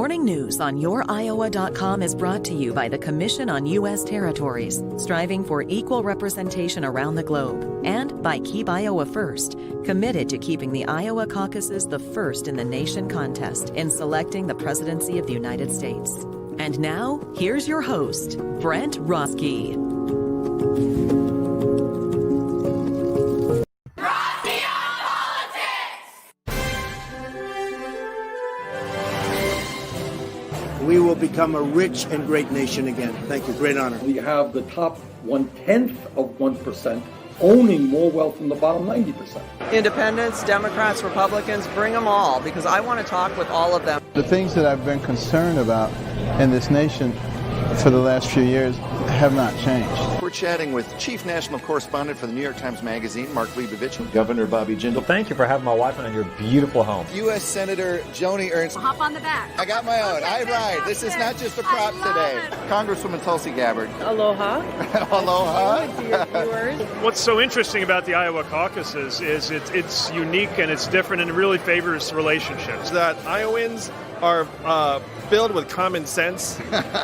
morning news on YourIowa.com is brought to you by the Commission on U.S. Territories, striving for equal representation around the globe, and by Keep Iowa First, committed to keeping the Iowa caucuses the first in the nation contest in selecting the presidency of the United States. And now, here's your host, Brent Roski. We will become a rich and great nation again. Thank you. Great honor. We have the top 1/10 of 1% owning more wealth than the bottom 90%. Independents, Democrats, Republicans, bring them all, because I want to talk with all of them. The things that I've been concerned about in this nation for the last few years have not changed. We're chatting with Chief National Correspondent for the New York Times Magazine, Mark Leibovich, and Governor Bobby Jindal. Well, thank you for having my wife on your beautiful home. U.S. Senator Joni Ernst. Hop on the back. I got my own. I ride. This is not just a prop today. Congresswoman Tulsi Gabbard. Aloha. Aloha. Dear viewers. What's so interesting about the Iowa caucuses is it's unique and it's different and it really favors relationships. That Iowans are filled with common sense.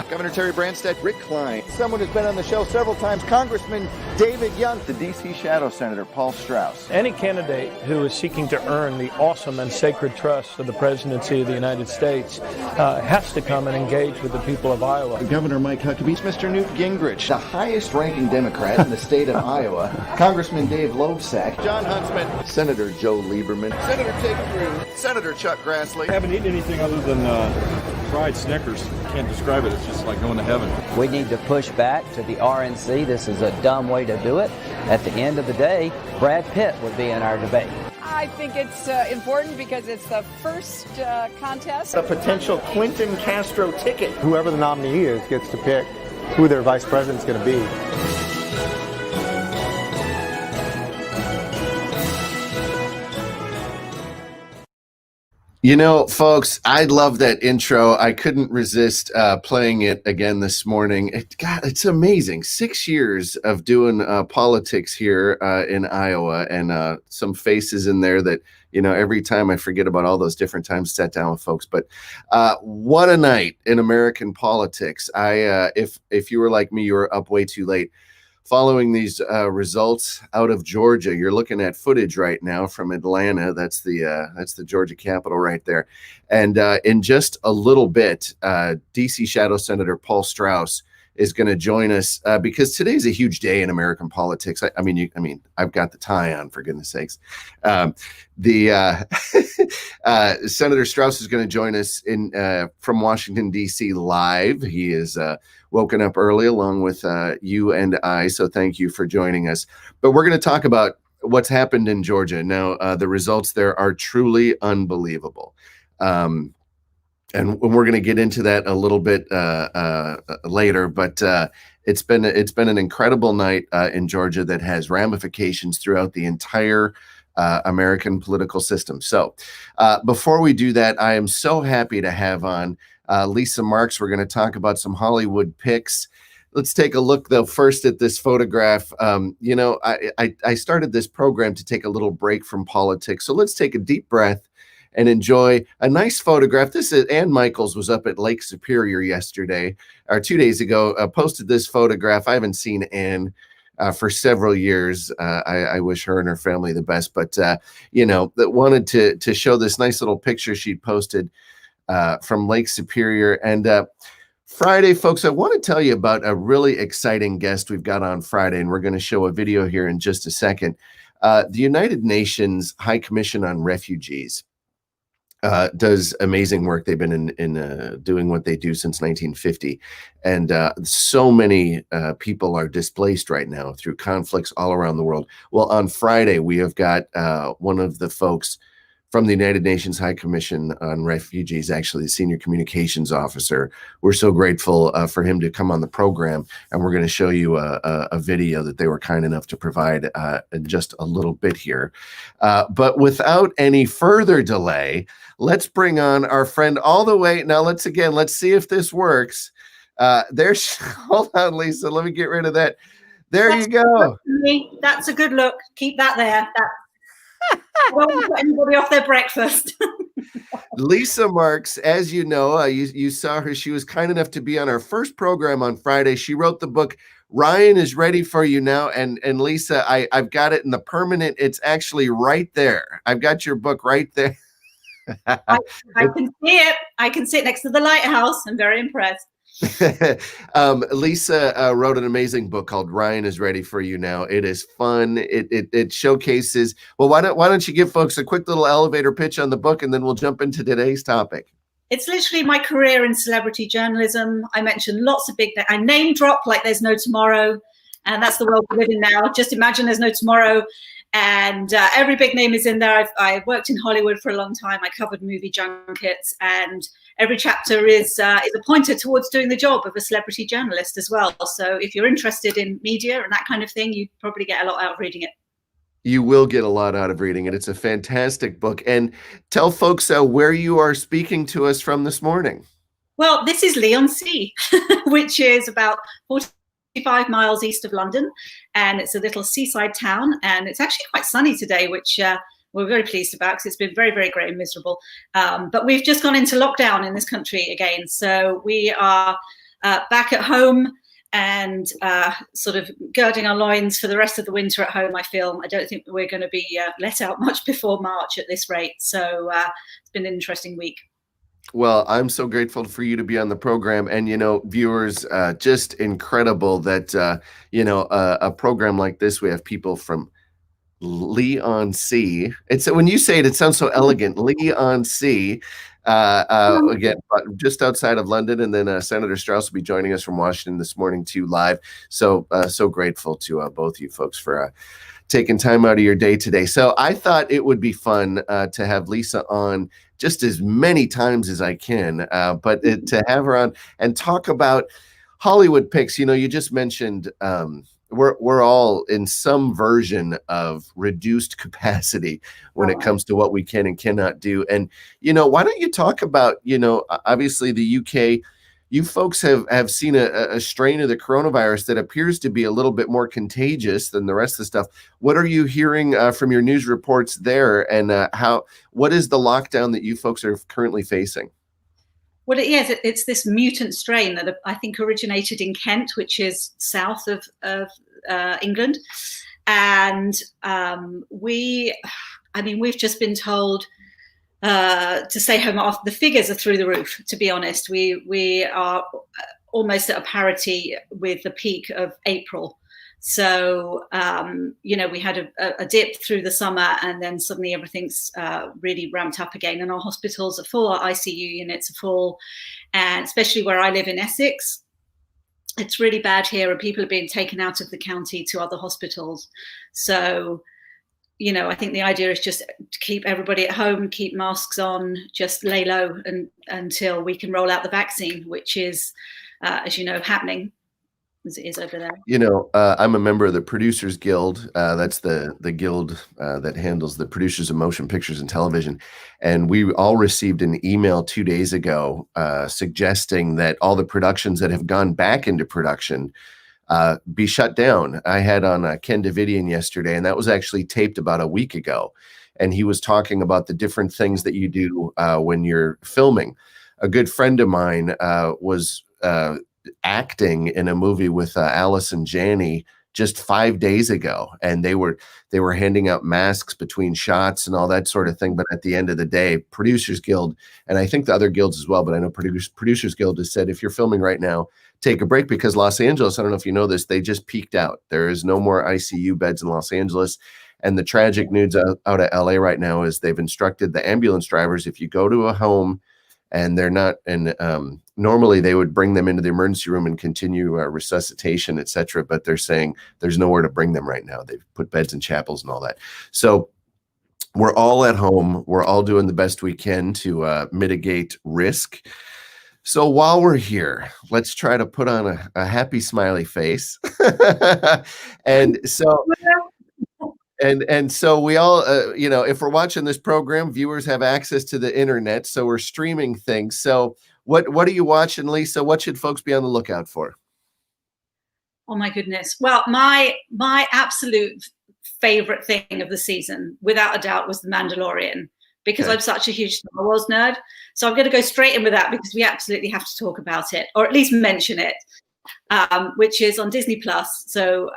Governor Terry Branstad, Rick Klein, someone who's been on the show several times, Congressman David Young, the D.C. Shadow Senator Paul Strauss. Any candidate who is seeking to earn the awesome and sacred trust of the presidency of the United States has to come and engage with the people of Iowa. Governor Mike Huckabee, Mr. Newt Gingrich, the highest-ranking Democrat in the state of Iowa, Congressman Dave Loebsack, John Huntsman, Senator Joe Lieberman, Senator Ted Cruz, Senator Chuck Grassley. I haven't eaten anything other than fried Snickers. Can't describe it. It's just like going to heaven. We need to push back to the RNC. This is a dumb way to do it. At the end of the day, Brad Pitt would be in our debate. I think it's important because it's the first contest. A potential Clinton Castro ticket. Whoever the nominee is gets to pick who their vice president's going to be. You know, folks, I love that intro. I couldn't resist playing it again this morning. It's amazing. 6 years of doing politics here in Iowa, and some faces in there that, you know, every time I forget about all those different times sat down with folks. But what a night in American politics. If you were like me, you were up way too late. Following these results out of Georgia, you're looking at footage right now from Atlanta. That's the Georgia Capitol right there. And in just a little bit, D.C. Shadow Senator Paul Strauss is going to join us because today's a huge day in American politics. I mean, I've got the tie on, for goodness sakes. Senator Strauss is going to join us from Washington, D.C. live. He is woken up early along with you and I, so thank you for joining us. But we're going to talk about what's happened in Georgia. Now, the results there are truly unbelievable. And we're going to get into that a little bit later, but it's been an incredible night in Georgia that has ramifications throughout the entire American political system. So before we do that, I am so happy to have on Lisa Marks. We're going to talk about some Hollywood picks. Let's take a look, though, first at this photograph. I started this program to take a little break from politics. So let's take a deep breath and enjoy a nice photograph. This is Ann Michaels was up at Lake Superior yesterday, or 2 days ago, posted this photograph. I haven't seen Ann for several years. I wish her and her family the best, but that wanted to show this nice little picture she'd posted from Lake Superior. And Friday, folks, I want to tell you about a really exciting guest we've got on Friday, and we're going to show a video here in just a second. The United Nations High Commission on Refugees does amazing work. They've been in doing what they do since 1950. And so many people are displaced right now through conflicts all around the world. Well, on Friday, we have got one of the folks from the United Nations High Commission on Refugees, actually the senior communications officer. We're so grateful for him to come on the program, and we're going to show you a video that they were kind enough to provide in just a little bit here. But without any further delay, let's bring on our friend all the way. Now, let's see if this works. Hold on, Lisa. Let me get rid of that. There you go. That's a good look. Keep that there. I won't put anybody off their breakfast. Lisa Marks, as you know, you saw her. She was kind enough to be on our first program on Friday. She wrote the book, Ryan is Ready for You Now. And Lisa, I've got it in the permanent. It's actually right there. I've got your book right there. I can see it. I can see it next to the lighthouse. I'm very impressed. Lisa wrote an amazing book called Ryan is Ready for You Now. It is fun. It showcases. Well, why don't you give folks a quick little elevator pitch on the book, and then we'll jump into today's topic. It's literally my career in celebrity journalism. I mentioned lots of big. I name drop like there's no tomorrow, and that's the world we live in now. Just imagine there's no tomorrow. And every big name is in there. I've worked in Hollywood for a long time. I covered movie junkets, and every chapter is a pointer towards doing the job of a celebrity journalist as well. So if you're interested in media and that kind of thing, you'd probably get a lot out of reading it. You will get a lot out of reading it. It's a fantastic book. And tell folks where you are speaking to us from this morning. Well, this is Leigh-on-Sea, which is about 45 miles east of London, and it's a little seaside town, and it's actually quite sunny today, which we're very pleased about because it's been very, very grey and miserable. But we've just gone into lockdown in this country again, so we are back at home and sort of girding our loins for the rest of the winter at home. I don't think we're going to be let out much before March at this rate, so it's been an interesting week. Well, I'm so grateful for you to be on the program. And, viewers, just incredible that, a program like this, we have people from Leigh-on-Sea. It's when you say it, it sounds so elegant. Leigh-on-Sea, again, just outside of London. And then Senator Strauss will be joining us from Washington this morning too, live. So grateful to both you folks for taking time out of your day today. So I thought it would be fun to have Lisa on just as many times as I can, but to have her on and talk about Hollywood picks. You just mentioned we're all in some version of reduced capacity when it comes to what we can and cannot do. And, why don't you talk about, obviously the UK, you folks have seen a strain of the coronavirus that appears to be a little bit more contagious than the rest of the stuff. What are you hearing from your news reports there, and what is the lockdown that you folks are currently facing? Well, it's this mutant strain that I think originated in Kent, which is south of England, and we've just been told to stay home. Off the figures are through the roof, to be honest. We are almost at a parity with the peak of April. So we had a dip through the summer, and then suddenly everything's really ramped up again, and our hospitals are full, our ICU units are full, and especially where I live in Essex, it's really bad here, and people are being taken out of the county to other hospitals. So I think the idea is just to keep everybody at home, keep masks on, just lay low until we can roll out the vaccine, which is, as you know, happening as it is over there. I'm a member of the Producers Guild. That's the guild that handles the producers of motion pictures and television. And we all received an email 2 days ago suggesting that all the productions that have gone back into production be shut down. I had on Ken Davidian yesterday, and that was actually taped about a week ago. And he was talking about the different things that you do when you're filming. A good friend of mine was acting in a movie with Allison Janney just 5 days ago, and they were handing out masks between shots and all that sort of thing. But at the end of the day, Producers Guild, and I think the other guilds as well, but I know Producers Guild has said, if you're filming right now, take a break, because Los Angeles, I don't know if you know this, they just peaked out. There is no more ICU beds in Los Angeles. And the tragic news out of LA right now is they've instructed the ambulance drivers, if you go to a home and they're not, and normally they would bring them into the emergency room and continue resuscitation, et cetera. But they're saying there's nowhere to bring them right now. They've put beds in chapels and all that. So we're all at home. We're all doing the best we can to mitigate risk. So while we're here, let's try to put on a happy smiley face. And so we all, if we're watching this program, viewers have access to the internet, so we're streaming things. So what are you watching, Lisa? What should folks be on the lookout for? Oh my goodness. Well, my absolute favorite thing of the season, without a doubt, was The Mandalorian. because I'm such a huge Star Wars nerd. So I'm going to go straight in with that because we absolutely have to talk about it, or at least mention it, which is on Disney Plus. So,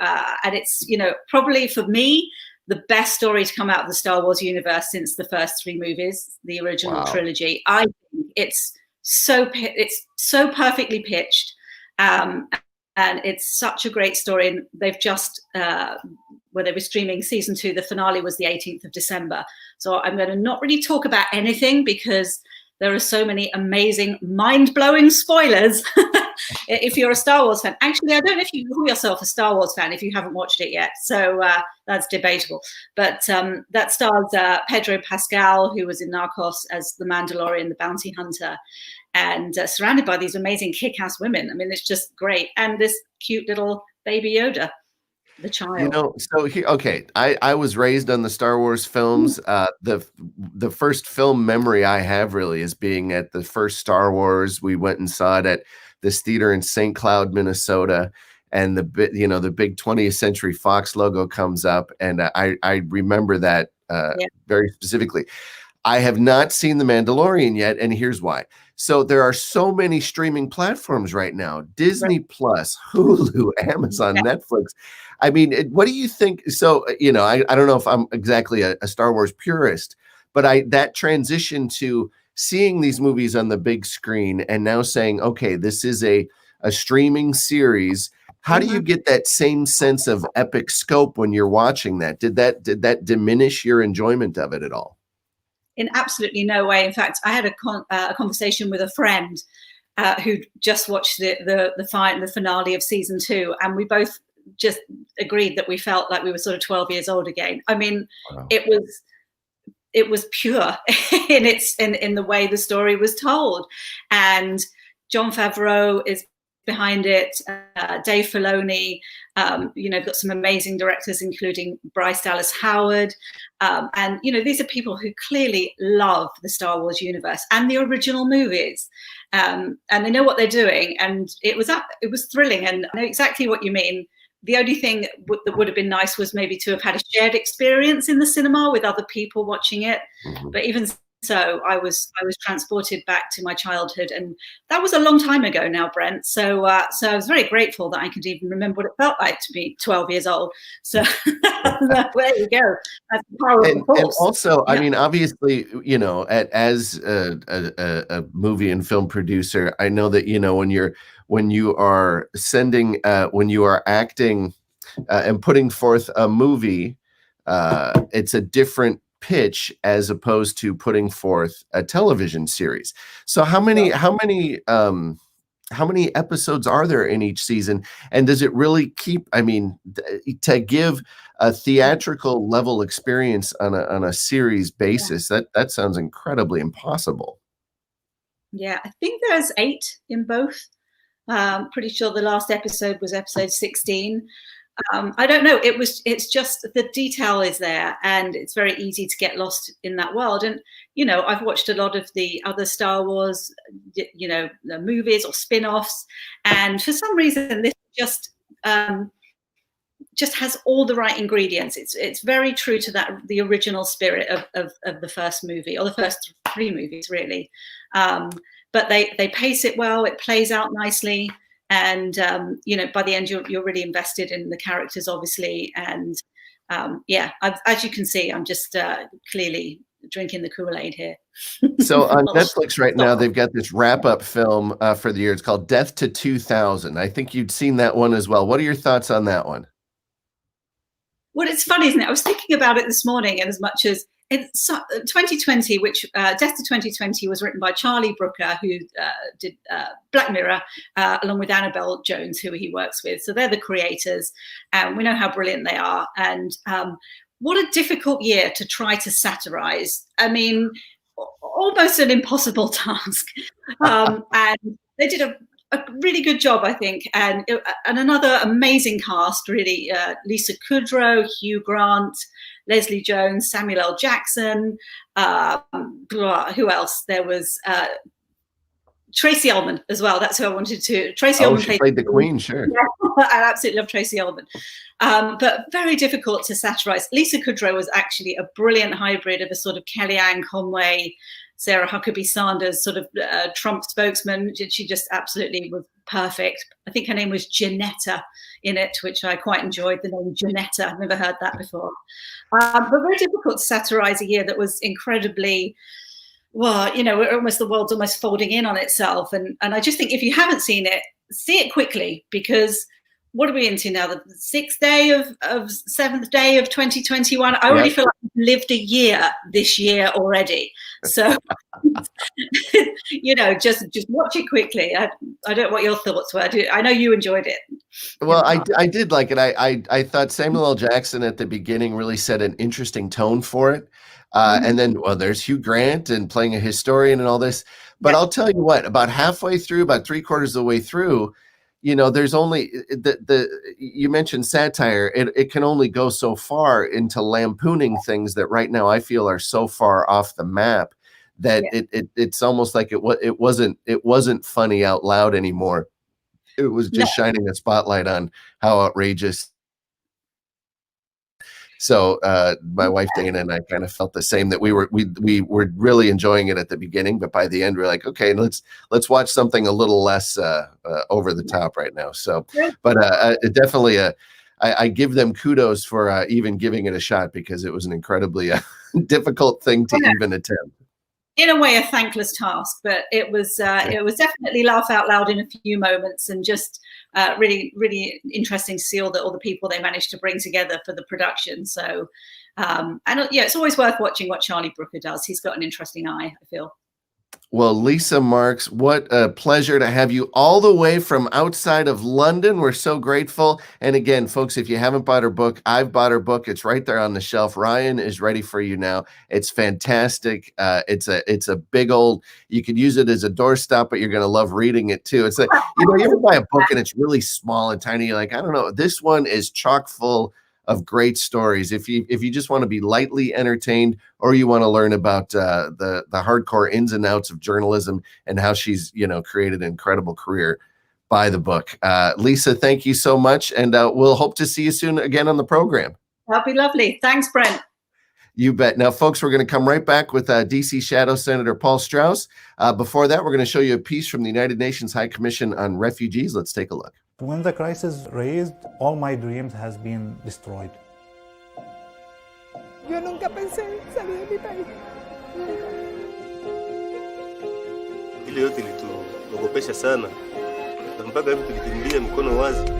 and it's, probably for me, the best story to come out of the Star Wars universe since the first 3 movies, the original trilogy. I think it's so perfectly pitched. And it's such a great story. And they've just, where they were streaming season 2, the finale was the 18th of December. So I'm going to not really talk about anything because there are so many amazing, mind-blowing spoilers. If you're a Star Wars fan, actually, I don't know if you call yourself a Star Wars fan if you haven't watched it yet. So that's debatable. But that stars Pedro Pascal, who was in Narcos as the Mandalorian, the bounty hunter, and surrounded by these amazing kick-ass women. I mean, it's just great. And this cute little baby Yoda, the child. So here, okay, I was raised on the Star Wars films. The first film memory I have really is being at the first Star Wars. We went and saw it at this theater in St. Cloud, Minnesota, and the big 20th Century Fox logo comes up, and I remember that very specifically. I have not seen The Mandalorian yet, and here's why. So there are so many streaming platforms right now: Disney Plus, Hulu, Amazon, Netflix. I mean, what do you think? So, I don't know if I'm exactly a Star Wars purist, but that transition to seeing these movies on the big screen and now saying, okay, this is a streaming series. How do you get that same sense of epic scope when you're watching that? Did that diminish your enjoyment of it at all? In absolutely no way. In fact, I had a conversation with a friend who just watched the finale of season 2, and we both just agreed that we felt like we were sort of 12 years old again. I mean, it was pure in the way the story was told, and Jon Favreau is behind it. Dave Filoni, got some amazing directors, including Bryce Dallas Howard. And, these are people who clearly love the Star Wars universe and the original movies. And they know what they're doing. And it was thrilling. And I know exactly what you mean. The only thing that would have been nice was maybe to have had a shared experience in the cinema with other people watching it. But even so, I was transported back to my childhood, and that was a long time ago now, Brent. So I was very grateful that I could even remember what it felt like to be 12 years old. So there you go. That's the power of the Force. And also, I mean, obviously, as a movie and film producer, I know that when you are acting and putting forth a movie, it's a different pitch as opposed to putting forth a television series. So how many episodes are there in each season, and does it really keep, to give a theatrical level experience on a series basis, that sounds incredibly impossible. Yeah, I think there's 8 in both. Pretty sure the last episode was episode 16. I don't know. It's just the detail is there, and it's very easy to get lost in that world. And, I've watched a lot of the other Star Wars, the movies or spin-offs. And for some reason, this just has all the right ingredients. It's very true to the original spirit of the first movie, or the first 3 movies, really. But they pace it well. It plays out nicely. And, by the end, you're really invested in the characters, obviously. And, as you can see, I'm just clearly drinking the Kool-Aid here. So on Netflix right now, they've got this wrap-up film for the year. It's called Death to 2000. I think you'd seen that one as well. What are your thoughts on that one? Well, it's funny, isn't it? I was thinking about it this morning, and as much as it's 2020, which Death to 2020 was written by Charlie Brooker, who did Black Mirror, along with Annabelle Jones, who he works with. So they're the creators, and we know how brilliant they are. And what a difficult year to try to satirize. I mean, almost an impossible task. And they did a really good job, I think. And another amazing cast, really. Lisa Kudrow, Hugh Grant, Leslie Jones, Samuel L. Jackson, who else? There was Tracy Ullman as well. That's who I wanted to. Tracy Ullman played the Queen, sure. Yeah. I absolutely love Tracy Ullman. But very difficult to satirize. Lisa Kudrow was actually a brilliant hybrid of a sort of Kellyanne Conway, Sarah Huckabee Sanders sort of Trump spokesman. She just absolutely was perfect. I think her name was Janetta in it, which I quite enjoyed, the name Janetta. I've never heard that before. But very difficult to satirize a year that was incredibly, well, you know, almost the world's almost folding in on itself. And I just think if you haven't seen it, see it quickly, because what are we into now? The seventh day of 2021. I already feel like I've lived a year this year already. So, you know, just watch it quickly. I don't know what your thoughts were. I know you enjoyed it. Well, I did like it. I thought Samuel L. Jackson at the beginning really set an interesting tone for it. And then, well, there's Hugh Grant and playing a historian and all this. But I'll tell you what, about halfway through, about 3/4 of the way through, you know, there's only you mentioned satire. It can only go so far into lampooning things that right now I feel are so far off the map that it's almost like it wasn't funny out loud anymore. It was just shining a spotlight on how outrageous. So my wife Dana and I kind of felt the same, that we were really enjoying it at the beginning, but by the end we're like, okay, let's watch something a little less over the top right now. So, but definitely I give them kudos for even giving it a shot, because it was an incredibly difficult thing to even attempt. In a way, a thankless task, but it was definitely laugh out loud in a few moments, and just really, really interesting to see all the people they managed to bring together for the production. So, and it's always worth watching what Charlie Brooker does. He's got an interesting eye, I feel. Well, Lisa Marks, what a pleasure to have you all the way from outside of London. We're so grateful. And again, folks, if you haven't bought her book, I've bought her book. It's right there on the shelf. Ryan is ready for you now. It's fantastic. It's a big old, you could use it as a doorstop, but you're going to love reading it too. It's like, you know, you ever buy a book and it's really small and tiny. You're like, I don't know. This one is chock full of great stories. If you just want to be lightly entertained, or you want to learn about the hardcore ins and outs of journalism and how she's, you know, created an incredible career, buy the book. Lisa, thank you so much, and we'll hope to see you soon again on the program. That'll be lovely. Thanks, Brent. You bet. Now, folks, we're going to come right back with D.C. Shadow Senator Paul Strauss. Before that, we're going to show you a piece from the United Nations High Commission on Refugees. Let's take a look. When the crisis raised, all my dreams has been destroyed. Yo nunca pensé salir de mi país. Ile yote ilituogopesha sana, na mpaka hivi tulikimbilia mikono wazi.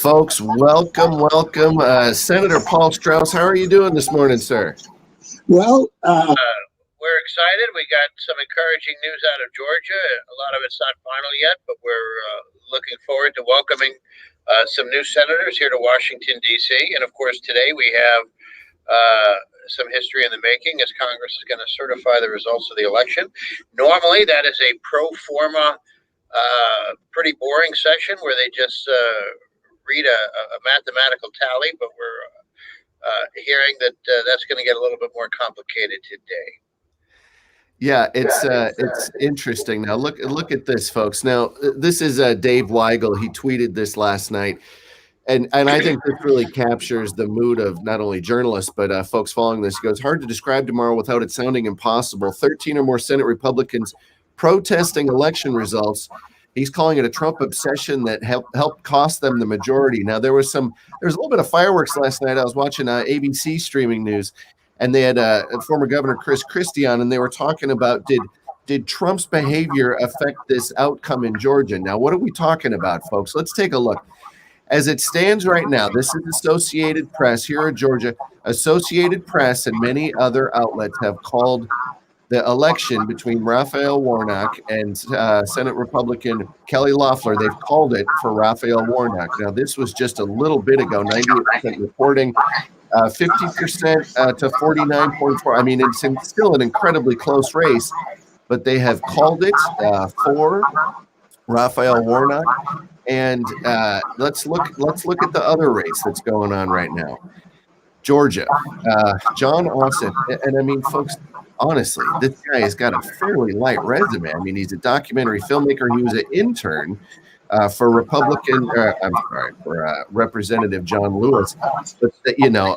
Folks, welcome. Senator Paul Strauss, how are you doing this morning, sir? Well, we're excited. We got some encouraging news out of Georgia. A lot of it's not final yet, but we're looking forward to welcoming some new senators here to Washington, D.C. And of course, today we have some history in the making, as Congress is going to certify the results of the election. Normally, that is a pro forma, pretty boring session where they just read a mathematical tally, but we're hearing that that's going to get a little bit more complicated today. Yeah, it's interesting. Now look at this, folks. Now this is Dave Weigel. He tweeted this last night, and I think this really captures the mood of not only journalists but folks following this. He goes, "Hard to describe tomorrow without it sounding impossible. 13 or more Senate Republicans protesting election results." He's calling it a Trump obsession that helped cost them the majority. Now there was a little bit of fireworks last night. I was watching ABC streaming news, and they had former Governor Chris Christie on, and they were talking about did Trump's behavior affect this outcome in Georgia? Now, what are we talking about, folks? Let's take a look. As it stands right now, this is Associated Press here in Georgia. Associated Press and many other outlets have called the election between Raphael Warnock and Senate Republican Kelly Loeffler. They've called it for Raphael Warnock. Now, this was just a little bit ago, 98% reporting, 50% to 49.4. I mean, it's still an incredibly close race, but they have called it for Raphael Warnock. And let's look at the other race that's going on right now. Georgia, John Ossoff, and I mean, folks, honestly, this guy has got a fairly light resume. I mean, he's a documentary filmmaker. He was an intern for Representative John Lewis. But,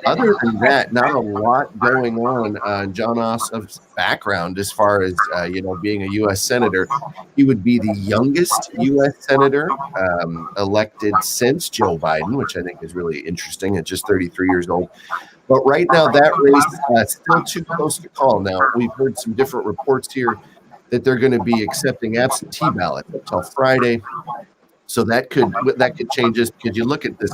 other than that, not a lot going on John Ossoff's background as far as, being a U.S. Senator. He would be the youngest U.S. Senator elected since Joe Biden, which I think is really interesting at just 33 years old. But right now, that race is still too close to call. Now, we've heard some different reports here that they're going to be accepting absentee ballots until Friday. So that could change this, because you look at this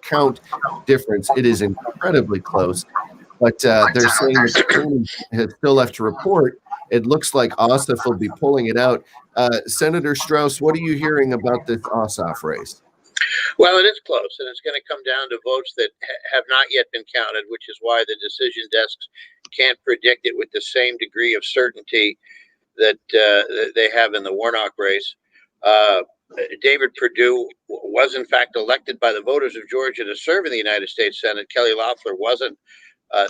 count difference, it is incredibly close. But they're saying that the polling has still left to report. It looks like Ossoff will be pulling it out. Senator Strauss, what are you hearing about this Ossoff race? Well, it is close, and it's going to come down to votes that have not yet been counted, which is why the decision desks can't predict it with the same degree of certainty that they have in the Warnock race. David Perdue was, in fact, elected by the voters of Georgia to serve in the United States Senate. Kelly Loeffler wasn't.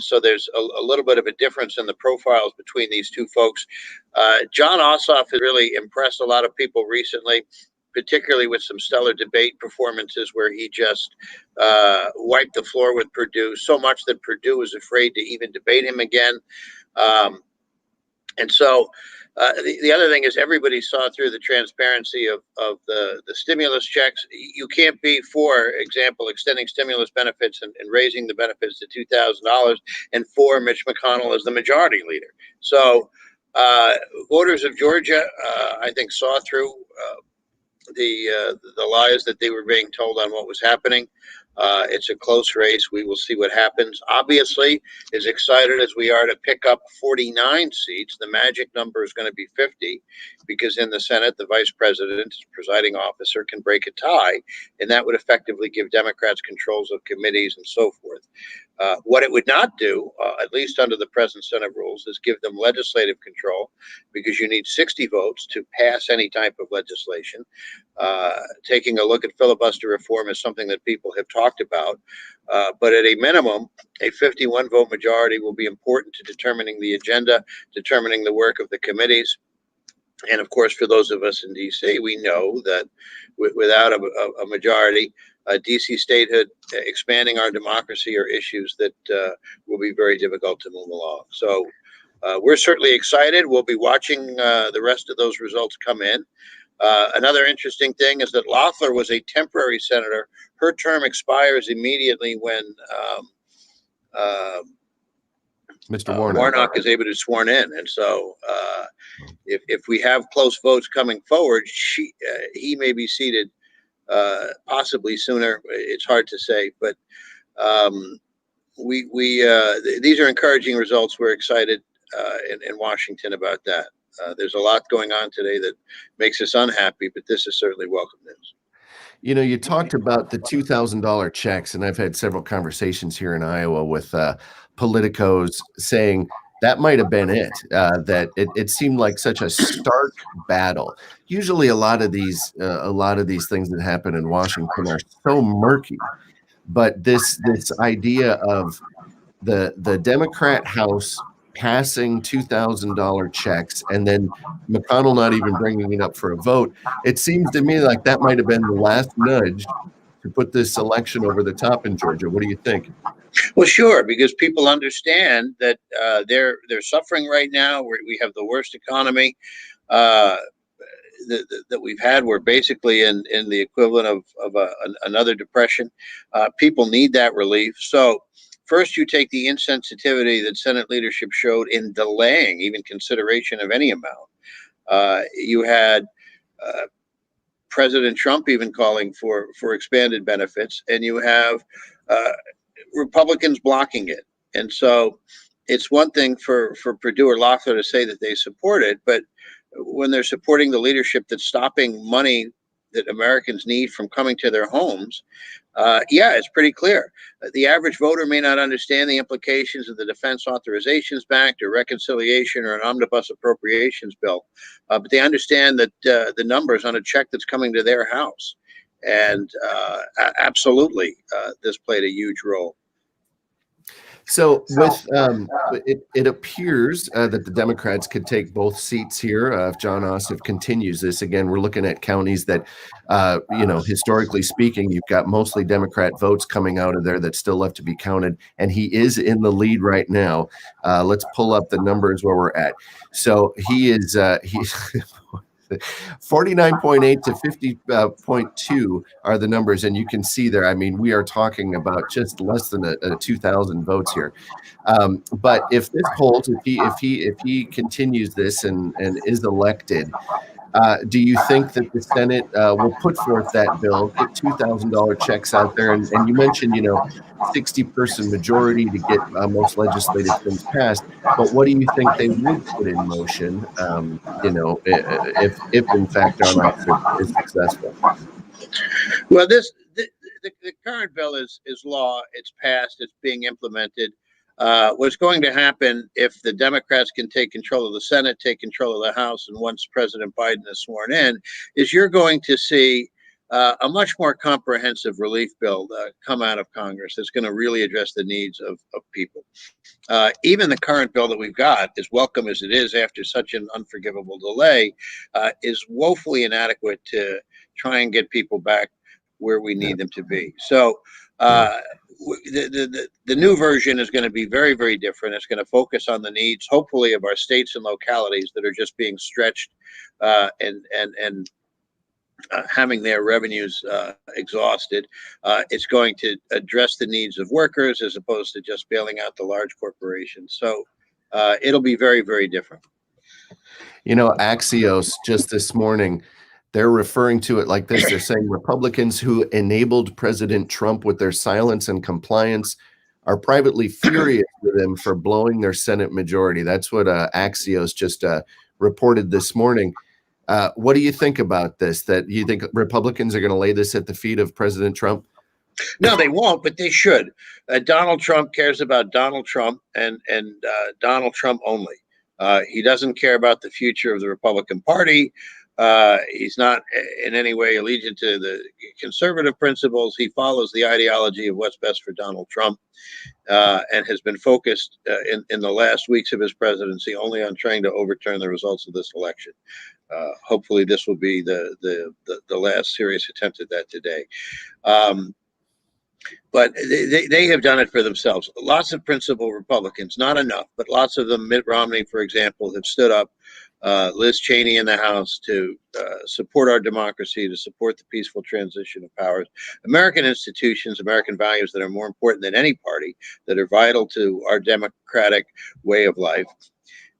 So there's a little bit of a difference in the profiles between these two folks. John Ossoff has really impressed a lot of people recently, particularly with some stellar debate performances where he just wiped the floor with Perdue, so much that Perdue was afraid to even debate him again. And so the other thing is, everybody saw through the transparency of the stimulus checks. You can't be, for example, extending stimulus benefits and raising the benefits to $2,000 and for Mitch McConnell as the majority leader. So voters of Georgia, I think, saw through the lies that they were being told on what was happening. It's a close race. We will see what happens. Obviously, as excited as we are to pick up 49 seats, the magic number is going to be 50, because in the Senate, the vice president, presiding officer, can break a tie, and that would effectively give Democrats controls of committees and so forth. What it would not do, at least under the present Senate rules, is give them legislative control, because you need 60 votes to pass any type of legislation. Taking a look at filibuster reform is something that people have talked about, but at a minimum, a 51 vote majority will be important to determining the agenda, determining the work of the committees. And of course, for those of us in DC, we know that without a majority, DC statehood, expanding our democracy, are issues that will be very difficult to move along. So we're certainly excited. We'll be watching the rest of those results come in. Another interesting thing is that Loeffler was a temporary senator. Her term expires immediately when Mr. Warnock is able to be sworn in. And so if we have close votes coming forward, he may be seated possibly sooner. It's hard to say, but these are encouraging results. We're excited in Washington about that. There's a lot going on today that makes us unhappy, but this is certainly welcome news. You talked about the $2,000 checks, and I've had several conversations here in Iowa with politicos saying that might have been it, that it seemed like such a stark battle. Usually a lot of these things that happen in Washington are so murky, but this idea of the Democrat House passing $2,000 checks and then McConnell not even bringing it up for a vote. It seems to me like that might have been the last nudge to put this election over the top in Georgia. What do you think? Well, sure, because people understand that they're suffering right now. We have the worst economy that we've had. We're basically in the equivalent of another depression. People need that relief. So first, you take the insensitivity that Senate leadership showed in delaying even consideration of any amount. You had President Trump even calling for expanded benefits, and you have Republicans blocking it. And so it's one thing for Perdue or Loeffler to say that they support it, but when they're supporting the leadership that's stopping money that Americans need from coming to their homes, it's pretty clear. The average voter may not understand the implications of the Defense Authorizations Act or reconciliation or an omnibus appropriations bill, but they understand that the numbers on a check that's coming to their house. And absolutely, this played a huge role. So with it appears that the Democrats could take both seats here if John Ossoff continues this. Again, we're looking at counties that, historically speaking, you've got mostly Democrat votes coming out of there that still left to be counted, and he is in the lead right now. Let's pull up the numbers where we're at. So he's 49.8 to 50.2 are the numbers, and you can see there. I mean, we are talking about just less than a 2,000 votes here. But if this holds, if he continues this and is elected, do you think that the Senate will put forth that bill, get $2,000 checks out there? And you mentioned, 60-person majority to get most legislative things passed. But what do you think they would put in motion, if in fact John Ossoff is successful? Well, the current bill is law. It's passed. It's being implemented. What's going to happen if the Democrats can take control of the Senate, take control of the House, and once President Biden is sworn in, is you're going to see a much more comprehensive relief bill come out of Congress that's going to really address the needs of people. Even the current bill that we've got, as welcome as it is after such an unforgivable delay, is woefully inadequate to try and get people back where we need them to be. So the new version is going to be very, very different. It's going to focus on the needs, hopefully, of our states and localities that are just being stretched and having their revenues exhausted. It's going to address the needs of workers as opposed to just bailing out the large corporations. So it'll be very, very different. Axios just this morning, they're referring to it like this. They're saying Republicans who enabled President Trump with their silence and compliance are privately furious with him for blowing their Senate majority. That's what Axios just reported this morning. What do you think about this? That you think Republicans are going to lay this at the feet of President Trump? No, they won't, but they should. Donald Trump cares about Donald Trump and Donald Trump only. He doesn't care about the future of the Republican Party. He's not in any way allegiant to the conservative principles. He follows the ideology of what's best for Donald Trump, and has been focused in the last weeks of his presidency only on trying to overturn the results of this election. Hopefully this will be the last serious attempt at that today. But they have done it for themselves. Lots of principled Republicans, not enough, but lots of them. Mitt Romney, for example, have stood up. Liz Cheney in the House to support our democracy, to support the peaceful transition of powers. American institutions, American values that are more important than any party, that are vital to our democratic way of life.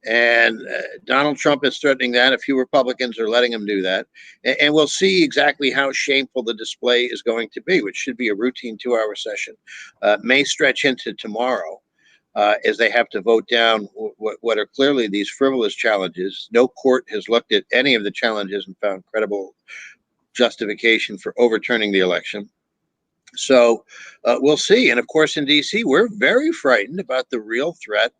And Donald Trump is threatening that. A few Republicans are letting him do that. And we'll see exactly how shameful the display is going to be, which should be a routine 2-hour session. May stretch into tomorrow as they have to vote down what are clearly these frivolous challenges. No court has looked at any of the challenges and found credible justification for overturning the election. So we'll see. And of course, in D.C., we're very frightened about the real threat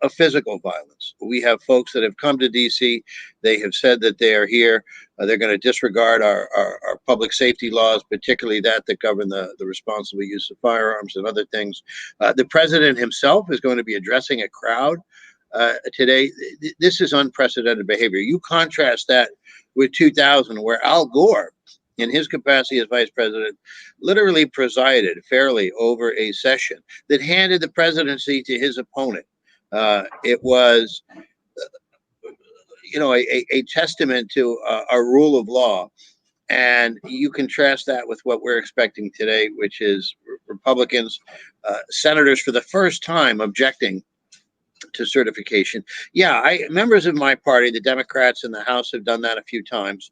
of physical violence. We have folks that have come to D.C. They have said that they are here. They're going to disregard our public safety laws, particularly that govern the responsible use of firearms and other things. The president himself is going to be addressing a crowd today. This is unprecedented behavior. You contrast that with 2000, where Al Gore, in his capacity as vice president, literally presided fairly over a session that handed the presidency to his opponent. It was, a testament to our rule of law. And you contrast that with what we're expecting today, which is Republicans, senators for the first time objecting to certification. Yeah, members of my party, the Democrats in the House, have done that a few times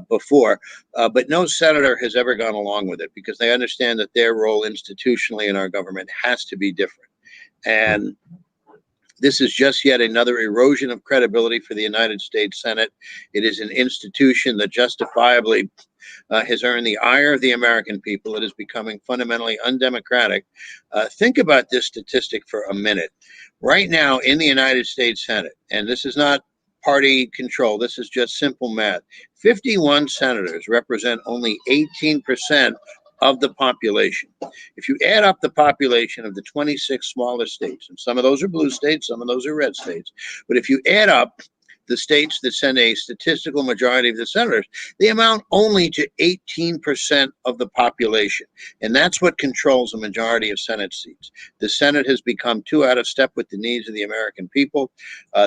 before, but no senator has ever gone along with it because they understand that their role institutionally in our government has to be different. And this is just yet another erosion of credibility for the United States Senate. It is an institution that justifiably has earned the ire of the American people. It is becoming fundamentally undemocratic. Think about this statistic for a minute. Right now in the United States Senate, and this is not party control, this is just simple math, 51 senators represent only 18% of the population. If you add up the population of the 26 smaller states, and some of those are blue states, some of those are red states, but if you add up the states that send a statistical majority of the senators, they amount only to 18% of the population. And that's what controls a majority of Senate seats. The Senate has become too out of step with the needs of the American people.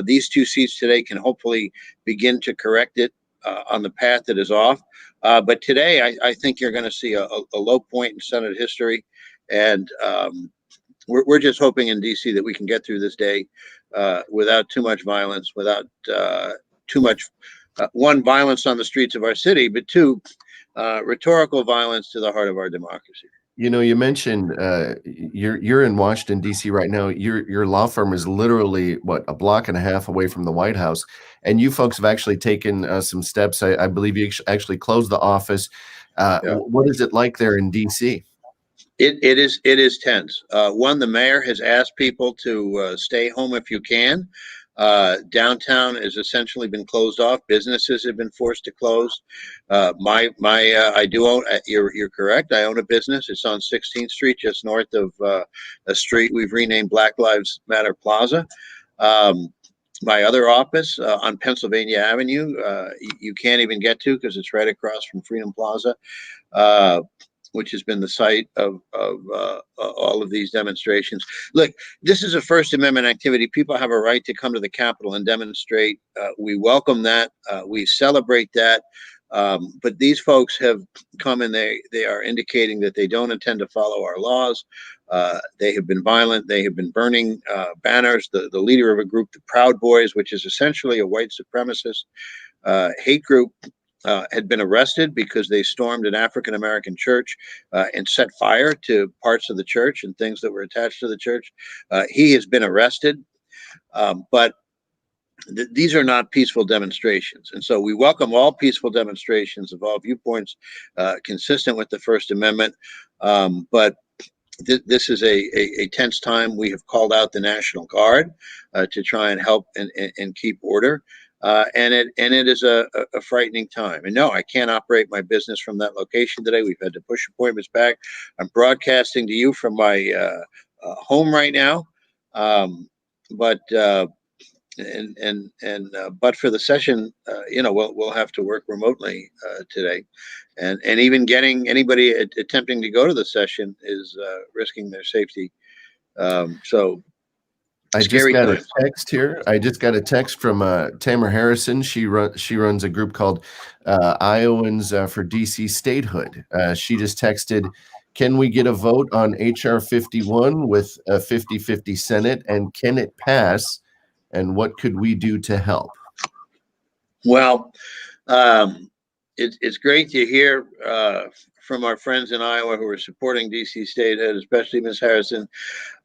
These two seats today can hopefully begin to correct it on the path that is off. But today, I think you're going to see a low point in Senate history. And we're just hoping in D.C. that we can get through this day without too much violence, without too much, one, violence on the streets of our city, but two, rhetorical violence to the heart of our democracy. You mentioned you're in Washington, D.C. right now. Your law firm is literally, what, a block and a half away from the White House. And you folks have actually taken some steps. I believe you actually closed the office. What is it like there in D.C.? It is tense. One, the mayor has asked people to stay home if you can. Downtown has essentially been closed off. Businesses have been forced to close. I do own. You're correct. I own a business. It's on 16th Street, just north of a street we've renamed Black Lives Matter Plaza. My other office on Pennsylvania Avenue, you can't even get to because it's right across from Freedom Plaza, which has been the site of all of these demonstrations. Look, this is a First Amendment activity. People have a right to come to the Capitol and demonstrate. We welcome that. We celebrate that. But these folks have come and they are indicating that they don't intend to follow our laws. They have been violent. They have been burning banners. The leader of a group, the Proud Boys, which is essentially a white supremacist hate group, had been arrested because they stormed an African-American church and set fire to parts of the church and things that were attached to the church. He has been arrested, but these are not peaceful demonstrations. And so we welcome all peaceful demonstrations of all viewpoints consistent with the First Amendment. But this is a tense time. We have called out the National Guard to try and help and keep order. And it is a frightening time. And no, I can't operate my business from that location today. We've had to push appointments back. I'm broadcasting to you from my home right now. But for the session, we'll have to work remotely today, and even getting anybody attempting to go to the session is risking their safety. So. I just got a text here. I just got a text from Tamara Harrison. She runs a group called Iowans for DC Statehood. She just texted, "Can we get a vote on HR 51 with a 50-50 Senate, and can it pass? And what could we do to help?" Well, it's great to hear from our friends in Iowa who are supporting DC Statehood, especially Ms. Harrison.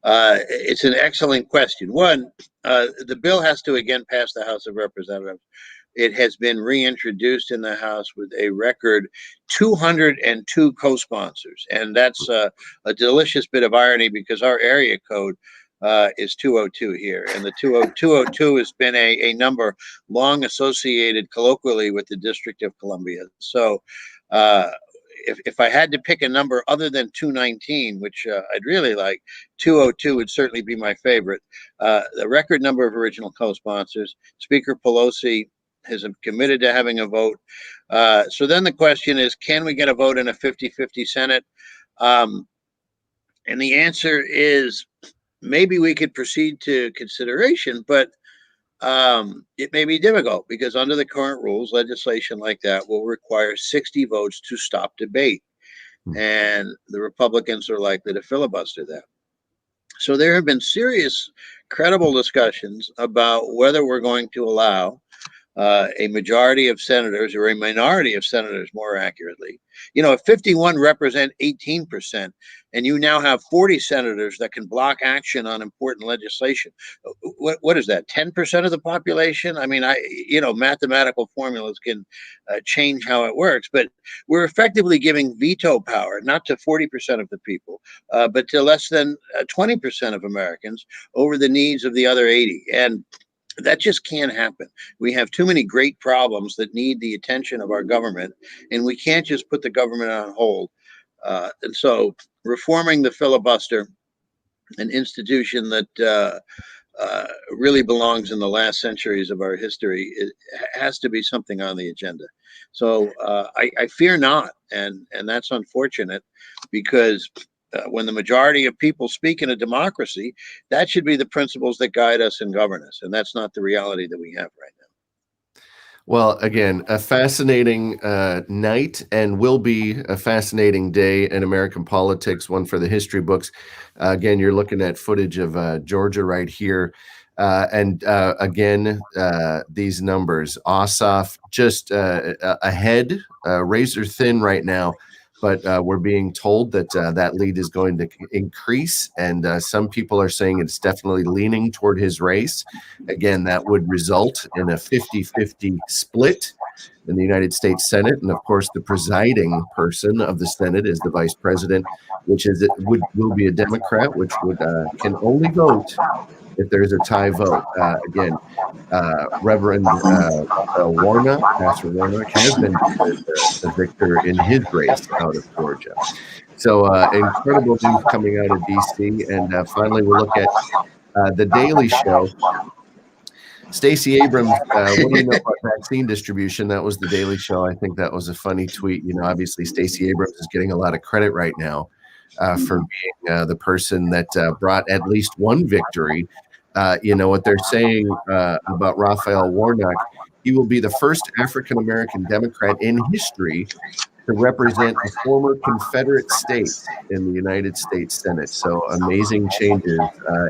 It's an excellent question. One, the bill has to again pass the House of Representatives. It has been reintroduced in the House with a record 202 co-sponsors. And that's a delicious bit of irony because our area code is 202 here. And the 202 has been a number long associated colloquially with the District of Columbia. So if I had to pick a number other than 219, which I'd really like, 202 would certainly be my favorite. The record number of original co-sponsors. Speaker Pelosi has committed to having a vote. So then the question is, can we get a vote in a 50-50 Senate? And the answer is maybe we could proceed to consideration, but it may be difficult because under the current rules, legislation like that will require 60 votes to stop debate. And the Republicans are likely to filibuster that. So there have been serious, credible discussions about whether we're going to allow a majority of senators, or a minority of senators more accurately. You know, if 51 represent 18%, and you now have 40 senators that can block action on important legislation, what is that, 10% of the population? I mean, mathematical formulas can change how it works, but we're effectively giving veto power, not to 40% of the people, but to less than 20% of Americans over the needs of the other 80. And that just can't happen. We have too many great problems that need the attention of our government, and we can't just put the government on hold. And so reforming the filibuster, an institution that really belongs in the last centuries of our history, it has to be something on the agenda. So I fear not, and that's unfortunate, because when the majority of people speak in a democracy, that should be the principles that guide us and govern us. And that's not the reality that we have right now. Well, again, a fascinating night, and will be a fascinating day in American politics, one for the history books. Again, you're looking at footage of Georgia right here. Again, these numbers, Ossoff just ahead, razor thin right now. But we're being told that that lead is going to increase, and some people are saying it's definitely leaning toward his race. Again, that would result in a 50-50 split in the United States Senate, and of course, the presiding person of the Senate is the vice president, which will be a Democrat, which can only vote if there's a tie vote. Again, Reverend Warnock, Pastor Warnock, has been the victor in his race out of Georgia. So incredible news coming out of D.C. And finally, we'll look at The Daily Show. Stacey Abrams, what do you know about vaccine distribution? That was The Daily Show. I think that was a funny tweet. You know, obviously, Stacey Abrams is getting a lot of credit right now for being the person that brought at least one victory. What they're saying about Raphael Warnock, he will be the first African-American Democrat in history to represent a former Confederate state in the United States Senate. So amazing changes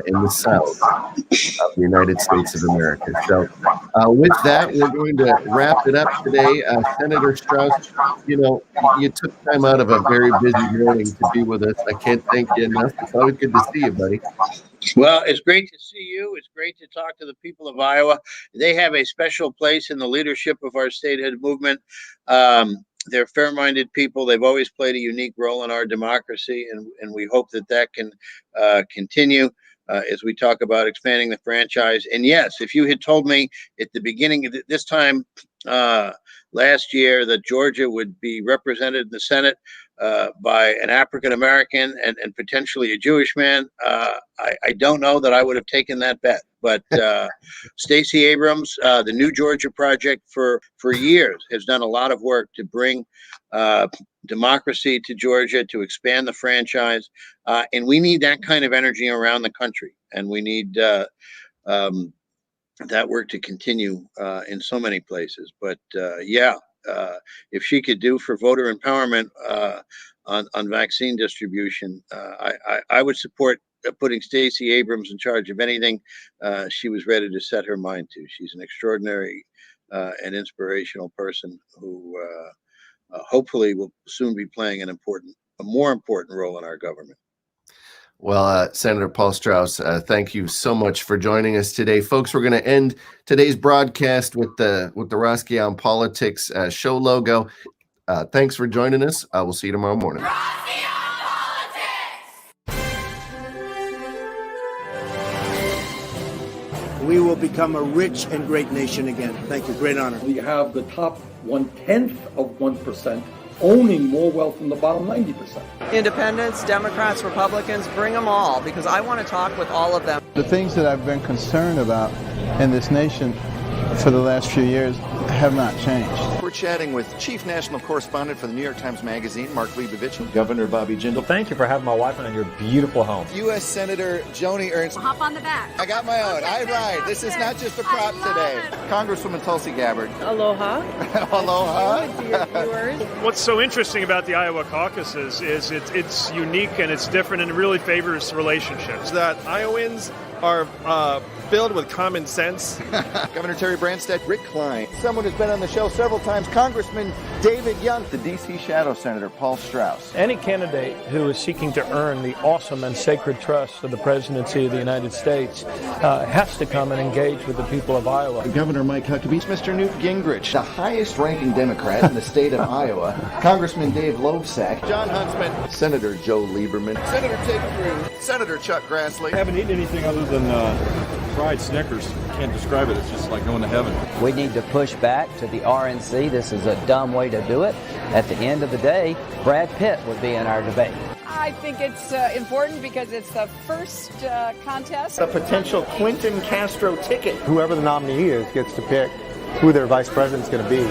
in the South of the United States of America. So with that, we're going to wrap it up today. Senator Strauss, you took time out of a very busy morning to be with us. I can't thank you enough. It's always good to see you, buddy. Well, it's great to see you. It's great to talk to the people of Iowa. They have a special place in the leadership of our statehood movement. They're fair-minded people. They've always played a unique role in our democracy, and we hope that can continue as we talk about expanding the franchise. And yes, if you had told me at the beginning of this time last year that Georgia would be represented in the Senate by an African-American and potentially a Jewish man, I don't know that I would have taken that bet. But Stacey Abrams, the New Georgia Project, for years has done a lot of work to bring democracy to Georgia, to expand the franchise. And we need that kind of energy around the country. And we need that work to continue in so many places. But if she could do for voter empowerment on vaccine distribution, I would support putting Stacey Abrams in charge of anything she was ready to set her mind to. She's an extraordinary and inspirational person who hopefully will soon be playing a more important role in our government. Well, Senator Paul Strauss, thank you so much for joining us today. Folks, we're going to end today's broadcast with the Roski on Politics show logo. Thanks for joining us. We'll see you tomorrow morning. We will become a rich and great nation again. Thank you. Great honor. We have the top 1/10 of 1% owning more wealth than the bottom 90%. Independents, Democrats, Republicans, bring them all because I want to talk with all of them. The things that I've been concerned about in this nation for the last few years have not changed. We're chatting with Chief National Correspondent for the New York Times Magazine, Mark Leibovich, Governor Bobby Jindal. Thank you for having my wife on your beautiful home. U.S. Senator Joni Ernst. Hop on the back. I got my own. I ride. This is not just a prop today. Congresswoman Tulsi Gabbard. Aloha. Aloha. To your viewers. What's so interesting about the Iowa caucuses is it's unique and it's different and it really favors relationships. That Iowans are filled with common sense. Governor Terry Branstad, Rick Klein, someone who's been on the show several times, Congressman David Young, the D.C. Shadow Senator Paul Strauss. Any candidate who is seeking to earn the awesome and sacred trust of the presidency of the United States has to come and engage with the people of Iowa. Governor Mike Huckabee, Mr. Newt Gingrich, the highest-ranking Democrat in the state of Iowa, Congressman Dave Loebsack, John Huntsman, Senator Joe Lieberman, Senator Ted Cruz, Senator Chuck Grassley. I haven't eaten anything other than fried Snickers. Can't describe it. It's just like going to heaven. We need to push back to the RNC. This is a dumb way to do it. At the end of the day, Brad Pitt would be in our debate. I think it's important because it's the first contest. A potential Clinton Castro ticket. Whoever the nominee is gets to pick who their vice president's going to be.